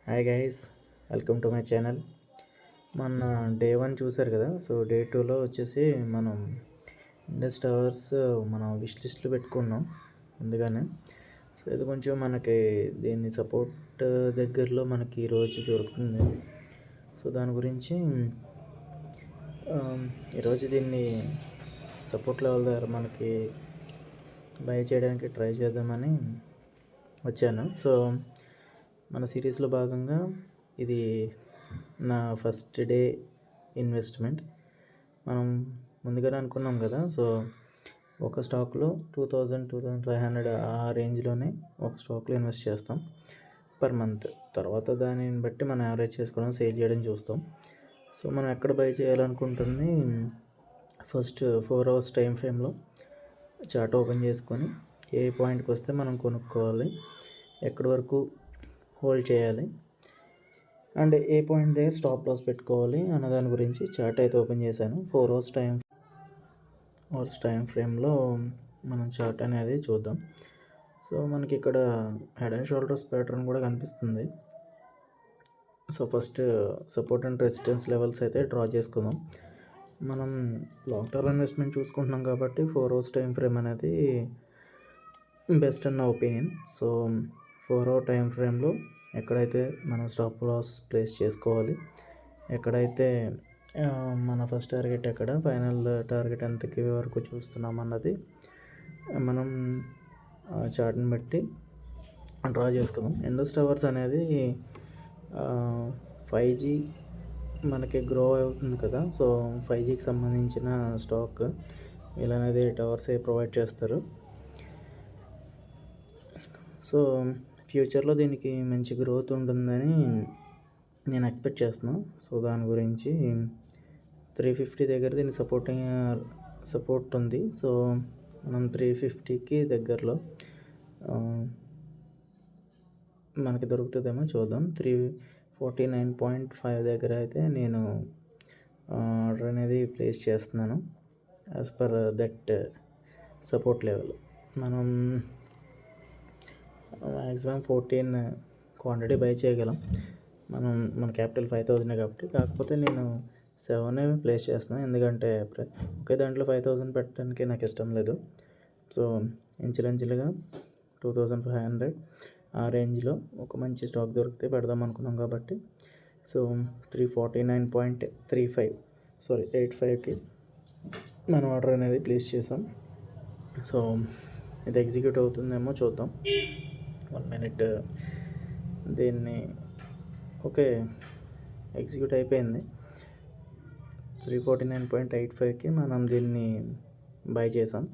Hi guys, welcome to my channel. మన day 1 చూసారు కదా. సో డే 2లో వచ్చేసి మనం ఇండస్ టవర్స్ మనం విష్ లిస్ట్లో పెట్టుకున్నాం ముందుగానే. సో ఇది కొంచెం మనకి దీన్ని సపోర్ట్ దగ్గరలో మనకి ఈరోజు దొరుకుతుంది. సో దాని గురించి ఈరోజు దీన్ని సపోర్ట్ లెవెల్ దగ్గర మనకి బై చేయడానికి ట్రై చేద్దామని వచ్చాను. సో మన సిరీస్లో భాగంగా ఇది నా ఫస్ట్ డే ఇన్వెస్ట్మెంట్. మనం ముందుగానే అనుకున్నాం కదా. సో ఒక స్టాక్లో 2500 ఆ రేంజ్లోనే ఒక స్టాక్లో ఇన్వెస్ట్ చేస్తాం పర్ మంత్. తర్వాత దానిని బట్టి మనం యావరేజ్ చేసుకోవడం, సేల్ చేయడం చూస్తాం. సో మనం ఎక్కడ బై చేయాలనుకుంటుంది, ఫస్ట్ 4 hours టైం ఫ్రేమ్లో చార్ట్ ఓపెన్ చేసుకొని ఏ పాయింట్కి వస్తే మనం కొనుక్కోవాలి, ఎక్కడి వరకు హోల్డ్ చేయాలి, అండ్ ఏ పాయింట్ దగ్గర స్టాప్ లాస్ పెట్టుకోవాలి అన్న దాని గురించి చార్ట్ అయితే ఓపెన్ చేశాను. 4 hours టైం ఫ్రేమ్లో మనం చార్ట్ అనేది చూద్దాం. సో మనకి ఇక్కడ హెడ్ అండ్ షోల్డర్స్ ప్యాటర్న్ కూడా కనిపిస్తుంది. So first support and resistance levels అయితే డ్రా చేసుకుందాం. మనం లాంగ్ టర్మ్ ఇన్వెస్ట్మెంట్ చూసుకుంటున్నాం కాబట్టి 4 hours టైం ఫ్రేమ్ అనేది బెస్ట్ అన్న ఒపీనియన్. సో 4 hour టైం ఫ్రేమ్లో ఎక్కడైతే మనం స్టాప్ లాస్ ప్లేస్ చేసుకోవాలి, ఎక్కడైతే మన ఫస్ట్ టార్గెట్ ఎక్కడ, ఫైనల్ టార్గెట్ ఎంతకి వరకు చూస్తున్నాం అన్నది మనం చార్ట్ని బట్టి డ్రా చేసుకుందాం. ఇండస్ టవర్స్ అనేది 5G మనకి గ్రో అవుతుంది కదా. సో 5Gకి సంబంధించిన స్టాక్ వీళ్ళనేది టవర్స్ ప్రొవైడ్ చేస్తారు. సో ఫ్యూచర్లో దీనికి మంచి గ్రోత్ ఉంటుందని నేను ఎక్స్పెక్ట్ చేస్తున్నాను. సో దాని గురించి 350 దగ్గర దీని సపోర్ట్ ఉంది. సో మనం 350కి దగ్గరలో మనకి దొరుకుతుందేమో చూద్దాం. 349.5 దగ్గర అయితే నేను ఆర్డర్ అనేది ప్లేస్ చేస్తున్నాను as per that support level. మనం మ్యాక్సిమం 14 క్వాంటిటీ బై చేయగలం. మన క్యాపిటల్ 5000 కాబట్టి. కాకపోతే నేను 7 ప్లేస్ చేస్తున్నాను, ఎందుకంటే ఒకే దాంట్లో 5000 పెట్టడానికి నాకు ఇష్టం లేదు. సో ఇంచులుగా 2500 ఆ రేంజ్లో ఒక మంచి స్టాక్ దొరికితే పెడదాం అనుకున్నాం కాబట్టి. సో 349.85కి మన ఆర్డర్ అనేది ప్లేస్ చేసాం. సో ఇది ఎగ్జిక్యూట్ అవుతుందేమో చూద్దాం. 1 minute. దీన్ని ఓకే, ఎగ్జిక్యూట్ అయిపోయింది. 349.85కి మనం దీన్ని బై చేసాం.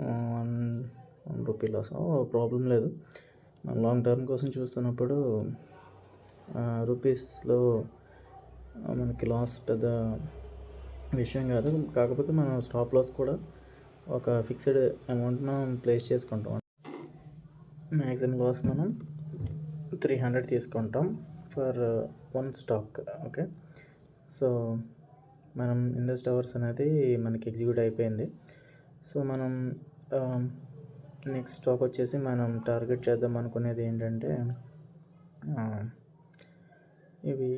1 రూపీ లాస్ ప్రాబ్లం లేదు. మనం లాంగ్ టర్మ్ కోసం చూస్తున్నప్పుడు రూపీస్లో మనకి లాస్ పెద్ద విషయం కాదు. కాకపోతే మనం స్టాప్ లాస్ కూడా ఒక ఫిక్స్డ్ అమౌంట్ మనం ప్లేస్ చేసుకుంటాం. మ్యాక్సిమం లాస్ మనం 300 తీసుకుంటాం ఫర్ 1 స్టాక్. ఓకే, సో మనం ఇండస్ టవర్స్ అనేది మనకి ఎగ్జిక్యూట్ అయిపోయింది. సో మనం నెక్స్ట్ స్టాక్ వచ్చేసి మనం టార్గెట్ చేద్దాం అనుకునేది ఏంటంటే, ఇవి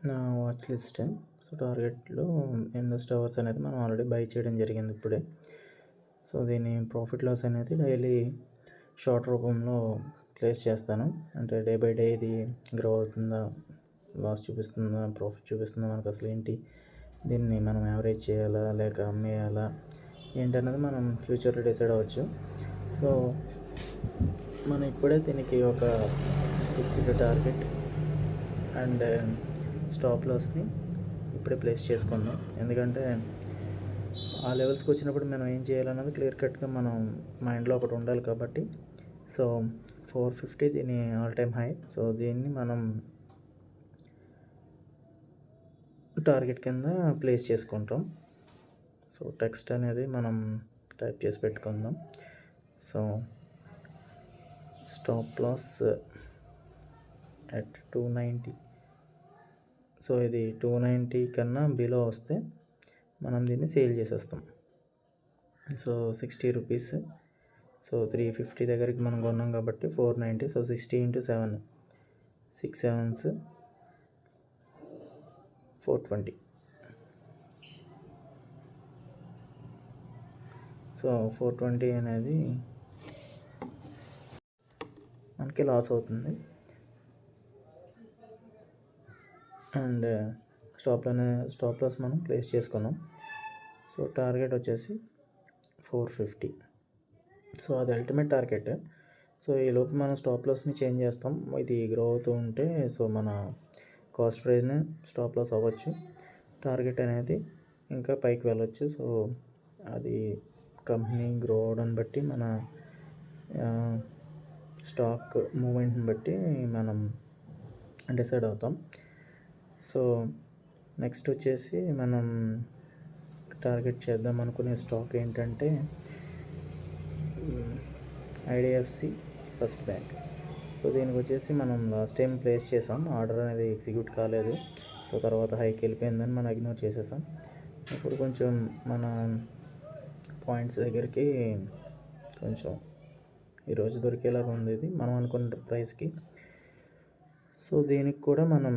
నా వాచ్ లిస్ట్. సో టార్గెట్లో ఇండస్ టవర్స్ అనేది మనం ఆల్రెడీ బై చేయడం జరిగింది ఇప్పుడే. సో దీని ప్రాఫిట్ లాస్ అనేది డైలీ షార్ట్ రూపంలో ప్లేస్ చేస్తాను. అంటే డే బై డే ఇది గ్రో అవుతుందా, లాస్ చూపిస్తుందా, ప్రాఫిట్ చూపిస్తుందా, మనకు అసలు ఏంటి, దీన్ని మనం యావరేజ్ చేయాలా లేక అమ్మేయాలా ఏంటన్నది మనం ఫ్యూచర్లో డిసైడ్ అవ్వచ్చు. సో మనం ఇప్పుడే దీనికి ఒక ఫిక్స్డ్ టార్గెట్ అండ్ స్టాప్ లాస్ని ఇప్పుడే ప్లేస్ చేసుకుందాం. ఎందుకంటే ఆ లెవెల్స్కి వచ్చినప్పుడు మనం ఏం చేయాలన్నది క్లియర్ కట్గా మనం మైండ్లో ఒకటి ఉండాలి కాబట్టి. సో 450 దీని ఆల్ టైమ్ హై. సో దీన్ని మనం టార్గెట్ కింద ప్లేస్ చేసుకుంటాం. సో టెక్స్ట్ అనేది మనం టైప్ చేసి పెట్టుకుందాం. So stop loss at 290. So ఇది 290 కన్నా బిలో వస్తే మనం దీన్ని సేల్ చేసేస్తాం. So 60 rupees. సో 350 దగ్గరికి మనం కొన్నాం కాబట్టి 490. So 60 × 7, 6 7s 420. సో 420 అనేది మనకి లాస్ అవుతుంది. అండ్ స్టాప్ లాస్ మనం ప్లేస్ చేసుకున్నాం. సో టార్గెట్ వచ్చేసి 450. సో అది అల్టిమేట్ టార్గెట్. సో ఈలోపు మనం స్టాప్ లాస్ని చేంజ్ చేస్తాం. ఇది గ్రో అవుతూ ఉంటే సో మన కాస్ట్ ప్రైస్ని స్టాప్ లాస్ అవ్వచ్చు. టార్గెట్ అనేది ఇంకా పైకి వెళ్ళొచ్చు. సో అది కంపెనీ గ్రో అవడాన్ని బట్టి మన స్టాక్ మూమెంట్ని బట్టి మనం డిసైడ్ అవుతాం. సో నెక్స్ట్ వచ్చేసి మనం టార్గెట్ చేద్దాం అనుకునే స్టాక్ ఏంటంటే ఐడిఎఫ్సి ఫస్ట్ బ్యాంక్. సో దీనికి వచ్చేసి మనం లాస్ట్ టైం ప్లేస్ చేసాం. ఆర్డర్ అనేది ఎగ్జిక్యూట్ కాలేదు. సో తర్వాత హైకి వెళ్ళిపోయిందని మనం ఇగ్నోర్ చేసేసాం. ఇప్పుడు కొంచెం మన పాయింట్స్ దగ్గరికి కొంచెం ఈరోజు దొరికేలాగా ఉంది ఇది మనం అనుకున్న ప్రైస్కి. సో దీనికి కూడా మనం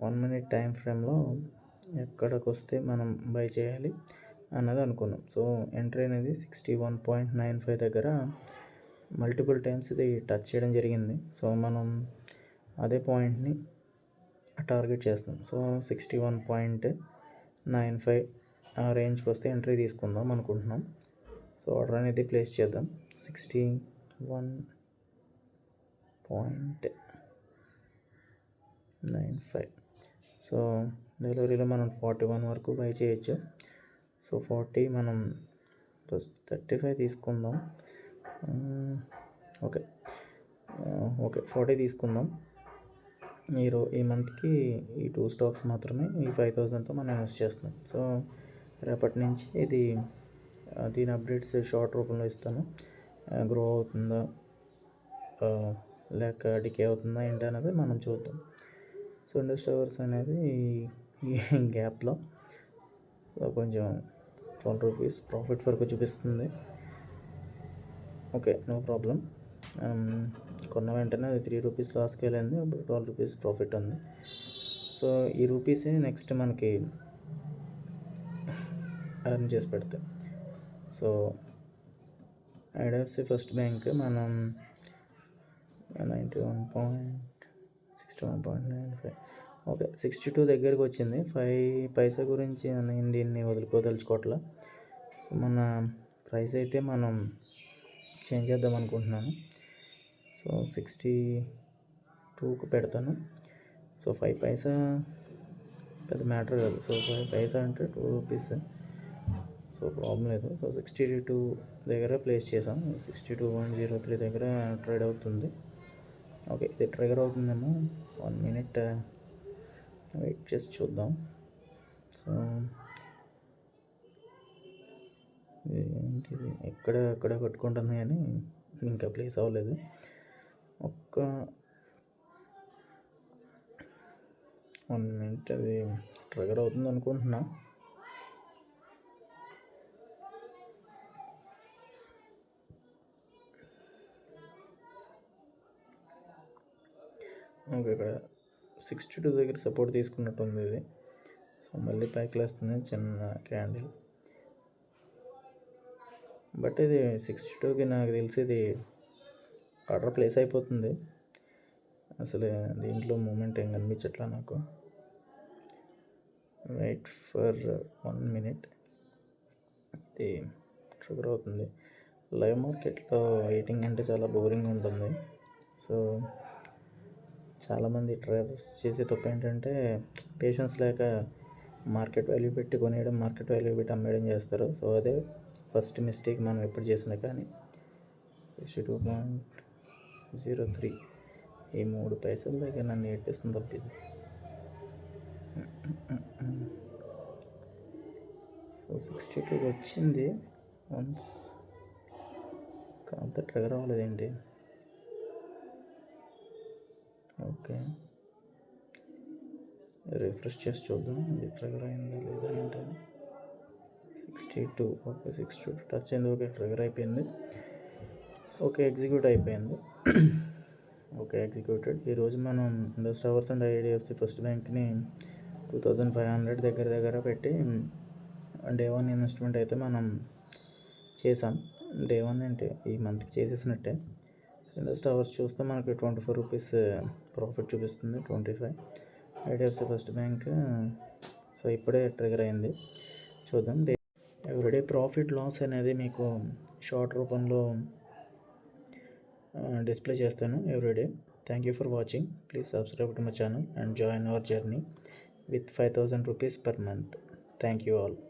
1 minute టైం ఫ్రేమ్లో ఎక్కడికి వస్తే మనం బై చేయాలి అన్నది అనుకున్నాం. సో ఎంట్రీ అనేది 61.95 దగ్గర మల్టిపుల్ టైమ్స్ ఇది టచ్ చేయడం జరిగింది. సో మనం అదే పాయింట్ని టార్గెట్ చేస్తాం. సో 61.95 ఆ రేంజ్కి వస్తే ఎంట్రీ తీసుకుందాం అనుకుంటున్నాం. సో ఆర్డర్ అనేది ప్లేస్ చేద్దాం. 61.95. సో డెలివరీలో మనం 41 వరకు బై చేయొచ్చు. సో 40 మనం ఫస్ట్ 35 తీసుకుందాం. ఓకే 40 తీసుకుందాం. ఈ మంత్కి ఈ 2 స్టాక్స్ మాత్రమే ఈ 5,000తో మనం ఇన్వెస్ట్ చేస్తున్నాం. సో రేపటి నుంచి దీని అప్డేట్స్ షార్ట్ రూపంలో ఇస్తాను. గ్రో అవుతుందా లేక డికే అవుతుందా ఏంటి అనేది మనం చూద్దాం. సో ఇండస్ టవర్స్ అనేది ఈ గ్యాప్లో సో కొంచెం 12 రూపీస్ ప్రాఫిట్ వరకు చూపిస్తుంది. Okay no problem. కొన్న వెంటనే అది 3 రూపీస్ లాస్కి వెళ్ళింది. ఇప్పుడు 12 రూపీస్ ప్రాఫిట్ ఉంది. సో ఈ రూపీసే నెక్స్ట్ మనకి ఎర్న్ చేసి పెడతాయి. సో ఐడిఎఫ్సి ఫస్ట్ బ్యాంక్ మనం 61.95 ఓకే 62 దగ్గరికి వచ్చింది. 5 పైసా గురించి నేను దీన్ని వదులుకోదలుచుకోవట్లా. సో మన ప్రైస్ అయితే మనం చేంజ్ చేద్దాం అనుకుంటున్నాను. సో 62కు పెడతాను. సో 5 పైసా పెద్ద మ్యాటర్ కాదు. సో 5 పైసా అంటే 2 రూపీస్. సో ప్రాబ్లం లేదు. సో 62 దగ్గర ప్లేస్ చేసాం. 62.03 దగ్గర ట్రేడ్ అవుతుంది. ఓకే ఇది ట్రిగర్ అవుతుందేమో. 1 minute వెయిట్ చేసి చూద్దాం. సో ఏంటిది ఎక్కడ కొట్టుకుంటుంది కానీ ఇంకా ప్లేస్ అవ్వలేదు. 1 minute అది ట్రిగర్ అవుతుంది అనుకుంటున్నా. ఓకే ఇక్కడ 62 దగ్గర సపోర్ట్ తీసుకున్నట్టు ఉంది ఇది. సో మళ్ళీ పైకి లేస్తుంది చిన్న క్యాండిల్. బట్ ఇది 62కి నాకు తెలిసి ఇది ఆర్డర్ ప్లేస్ అయిపోతుంది. అసలు దీంట్లో మూమెంట్ ఏం కనిపించట్లా నాకు. Wait for 1 minute. ఇది ట్రిగర్ అవుతుంది. లైవ్ మార్కెట్లో వెయిటింగ్ అంటే చాలా బోరింగ్ ఉంటుంది. సో చాలామంది ట్రేడర్స్ చేసే తప్పు ఏంటంటే పేషెన్స్ లేక మార్కెట్ వాల్యూ పెట్టి కొనేయడం, మార్కెట్ వాల్యూ పెట్టి అమ్మేయడం చేస్తారు. సో అదే ఫస్ట్ మిస్టేక్ మనం ఎప్పుడు చేసినా కానీ. 62.03 ఈ 3 పైసల దగ్గర నన్ను ఏడిపిస్తుంది తప్పింది. సో 62 వచ్చింది వన్స్, కాకపోతే ట్రిగర్ అవ్వలేదేంటి. ఓకే రిఫ్రెష్ చేసి చూద్దాం ఇది ట్రిగర్ అయిందా లేదా ఏంటని. 62 ఓకే 62 టచ్ అయింది. ఓకే ట్రిగర్ అయిపోయింది. ఓకే ఎగ్జిక్యూట్ అయిపోయింది. Okay executed. ఈరోజు మనం Indus Towers and IDFC First బ్యాంక్ని 2500 దగ్గర పెట్టి డే 1 ఇన్వెస్ట్మెంట్ అయితే మనం చేసాం. డే 1 అంటే ఈ మంత్కి చేసేసినట్టే. ఇండస్ టవర్స్ చూస్తే మనకి 24 రూపీస్ ప్రాఫిట్ చూపిస్తుంది. 25 ఐడిఎఫ్సి ఫస్ట్ బ్యాంక్. సో ఇప్పుడే ట్రిగర్ అయింది. చూద్దాం. ఎవ్రీడే ప్రాఫిట్ లాస్ అనేది మీకు షార్ట్ రూపంలో డిస్ప్లే చేస్తాను everyday. Thank you for watching. Please subscribe to my channel and join hour journey with 5000 rupees per month. Thank you all.